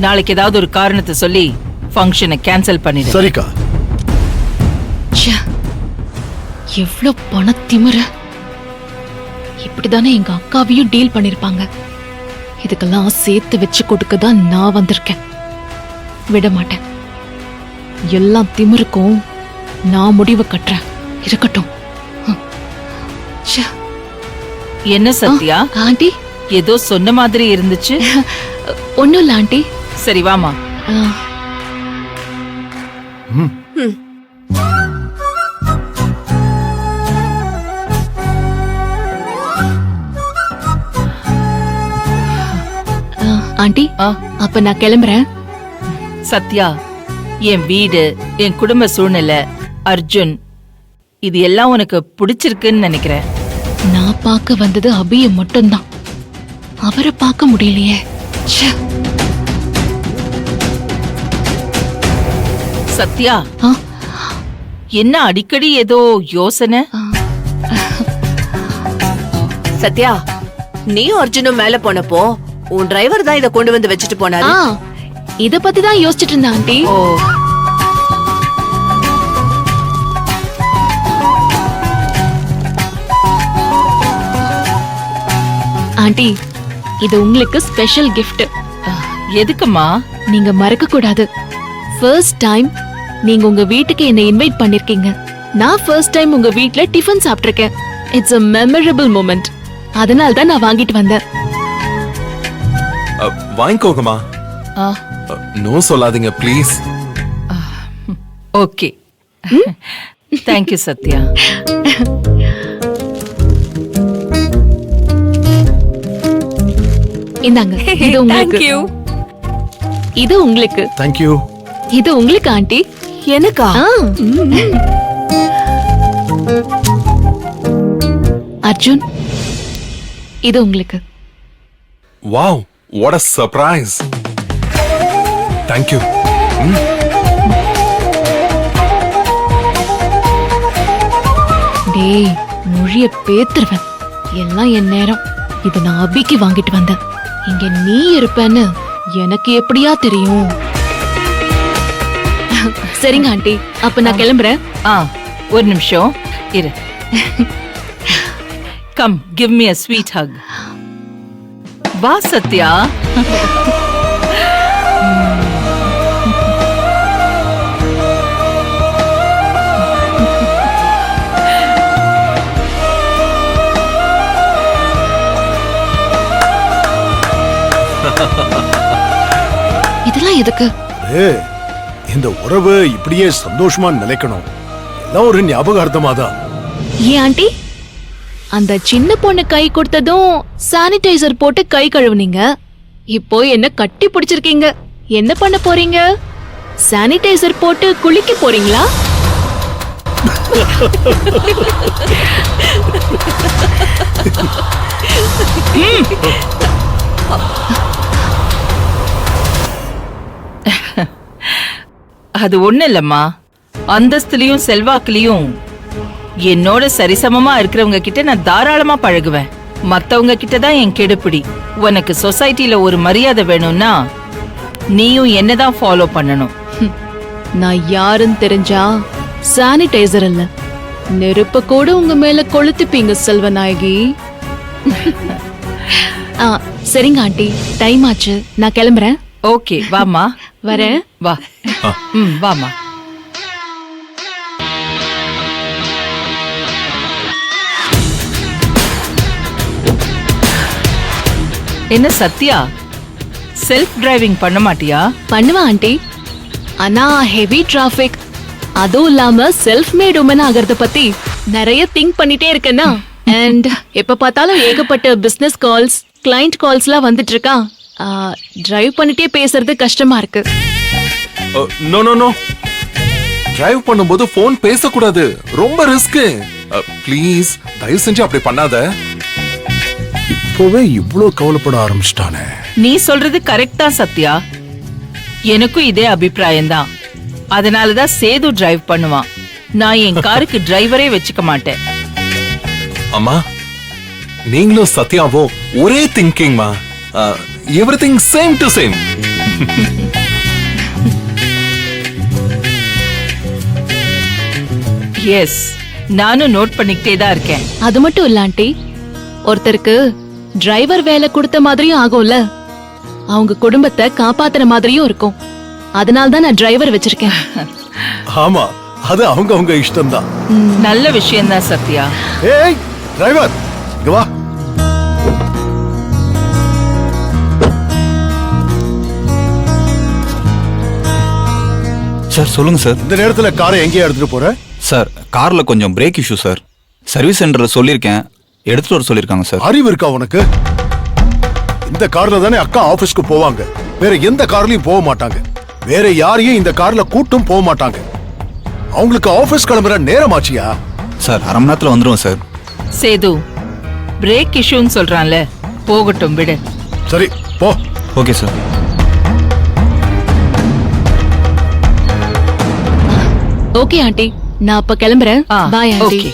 நாளைக்கு ஏதாவது ஒரு காரணத்தை சொல்லி ஃபங்க்ஷனை கேன்சல் பண்ணிடு. சரிக்கா. எவ்ளோ பணத்திமிர! இப்படிதானே எங்க அக்காவையும் டீல் பண்ணிருப்பாங்க. இதுக்கெல்லாம் சேர்த்து வச்சு கொடுக்கதான் நான் வந்திருக்கேன். விட மாட்டேன். எல்லாம் திமிருக்கும் நான் முடிவு கட்டுறேன். இருக்கட்டும். என்ன சத்யா? ஆண்டி, ஏதோ சொன்ன மாதிரி இருந்துச்சு. ஒண்ணும் இல்ல ஆண்டி. சரி வாமா. ஆண்டி, அப்ப நான் கிளம்புறேன். சத்யா, என் வீடு, என் குடும்ப சூழ்நிலை, அர்ஜுன், இது எல்லாம் உனக்கு பிடிச்சிருக்குன்னு நினைக்கிறேன். நான் பார்க்க வந்தது அபிய மட்டும்தான். அவரை பார்க்க முடியலையே. சத்யா, என்ன அடிக்கடி ஏதோ யோசனை? சத்யா, நீயும் அர்ஜுனும் மேல போனப்போ உன் டிரைவர் தான் இத கொண்டு வந்து வச்சுட்டு போனாரு. இத பத்தி தான் யோசிச்சுட்டு இருந்தேன் ஆண்டி. ஓ, ஆண்டி, இது உங்களுக்கு ஸ்பெஷல் கிஃப்ட். எதுக்குமா? நீங்க மறக்க கூடாது. ஃபர்ஸ்ட் டைம் நீங்க உங்க வீட்டுக்கு என்ன இன்வைட் பண்ணிருக்கீங்க. நான் ஃபர்ஸ்ட் டைம் உங்க வீட்ல டிஃபன் சாப்பிட்டிருக்கேன். It's a memorable moment. அதனால தான் நான் வாங்கிட்டு வந்தேன். வாங்கிக்கோங்கம்மா. நோ சொல்லாதீங்க ப்ளீஸ். ஓகே. தேங்க்யூ சத்யா. இந்தாங்க, இது உங்களுக்கு. இது உங்களுக்கு. Thank you. இது உங்களுக்கு ஆண்டி. எனக்கா? அர்ஜுன், இது உங்களுக்கு. Wow, what a surprise. Thank you. டேய், மொழிய பேத்துருவேன். எல்லாம் என் நேரம். இது நான் அபிக்கு வாங்கிட்டு வந்தேன். இங்க நீ இருப்பேன்னு எனக்கு எப்படியா தெரியும்? சரிங்க ஆண்டி, அப்ப நான் கிளம்புறேன். ஒரு நிமிஷம் இரு. Come, give me a sweet hug. வா சத்யா. இதெல்லாம் எதுக்கு? இந்த உறவு இப்படியே சந்தோஷமா நிலைக்கணும். எல்லாம் ஒரு ஞாபகார்த்தமாதான். ஏன் ஆண்டி, அந்த சின்ன பொண்ணு கை கொடுத்ததும் சானிடைசர் போட்டு கை கழுவுனீங்க. இப்போ என்ன கட்டி பிடிச்சிருக்கீங்க. என்ன பண்ண போறீங்க? சானிடைசர் போட்டு குளிக்க போறீங்களா? அது ஒண்ணு இல்லம்மா. அந்தஸ்துலயும் செல்வாக்குலயும் என்னோட சரிசமமா இருக்கிறவங்க கிட்ட நான் தாராளமா பழகுவேன். மத்தவங்க கிட்ட தான் என் கெடுபிடி. உனக்கு சொசைட்டில ஒரு மரியாதை வேணும்னா நீயும் என்னதான் ஃபாலோ பண்ணணும். நான் யாருன்னு தெரிஞ்சா சானிடைசர் இல்ல, நெருப்ப கூட உங்க மேல கொளுத்துப்பீங்க செல்வநாயகி. சரிங்க ஆண்டி, டைம் ஆச்சு, நான் கிளம்புறேன். ஓகே, வாமா. வரேன். வா. வாமா. என்ன சத்யா, செல்ஃப் டிரைவிங் பண்ண மாட்டியா? பண்ணுவேன் ஆண்டி. ஆனா ஹெவி டிராபிக், அதுவும் இல்லாம செல்ஃப் மேட் உமன் ஆகிறத பத்தி நிறைய திங்க் பண்ணிட்டே இருக்கேன்னா. அண்ட் எப்ப பார்த்தாலும் ஏகப்பட்ட பிசினஸ் கால்ஸ், கிளைண்ட் கால்ஸ்லாம் வந்துட்டு இருக்கா. டிரைவ் பண்ணிட்டே பேசுறது கஷ்டமா இருக்கு. நோ நோ நோ, டிரைவ் பண்ணும்போது போன் பேசக்கூடாது, ரொம்ப ரிஸ்க். ப்ளீஸ் தயவு செஞ்சு அப்படி பண்ணாத. இப்போவே இவ்ளோ கவலைப்பட ஆரம்பிச்சிட்டானே. நீ சொல்றது கரெக்ட் தான் சத்யா. எனக்கும் இதே அபிப்பிராயம் தான். அதனாலதான் சேது டிரைவ் பண்ணுவான். நான் என் காருக்கு டிரைவரே வச்சுக்க மாட்டேன். அம்மா, நீங்களும் சத்யாவோ ஒரே திங்கிங்மா. Everything same to same. Yes, நானும் நோட் பண்ணிக்கிட்டே தான் இருக்கேன். அது மட்டும் இல்ல ஆண்டி, ஒருத்தருக்கு டிரைவர் வேலை கொடுத்த மாதிரியும் ஆகும்ல, அவங்க குடும்பத்தை காப்பாத்துற மாதிரியும் இருக்கும். அதனால தான் நான் டிரைவர் வச்சிருக்கேன். ஆமா, அது அவங்க இஷ்டம் தான். நல்ல விஷயம் தான் சத்யா. ஏய் டிரைவர், இங்க வா. சார் சொல்லுங்க சார். இந்த நேரத்துல காரை எங்கேயே எடுத்துட்டு போற? சார் கார்ல கொஞ்சம் பிரேக் இஷ்யூ சார். சர்வீஸ் சென்டர்ல சொல்லியிருக்கேன், எடுத்துட்டு வர சொல்லியிருக்காங்க சார். அறிவு இருக்கா உனக்கு? இந்த கார்ல தானே அக்கா ஆபீஸ்க்கு போவாங்க, வேற எந்த கார்லயும் போக மாட்டாங்க. வேற யாரையும் இந்த கார்ல கூட்டும் போக மாட்டாங்க. அவங்களுக்கு ஆபீஸ் கிளம்புற நேரம் ஆச்சியா? சார் அரை மணி நேரத்துல வந்துருவோம் சார். சேது, பிரேக் இஷ்யூன்னு சொல்றான்ல, போகட்டும் விடு. சரி போ. Okay sir. ஓகே ஆண்டி, நான் அப்ப கிளம்புறேன். Bye aunty. ஓகே.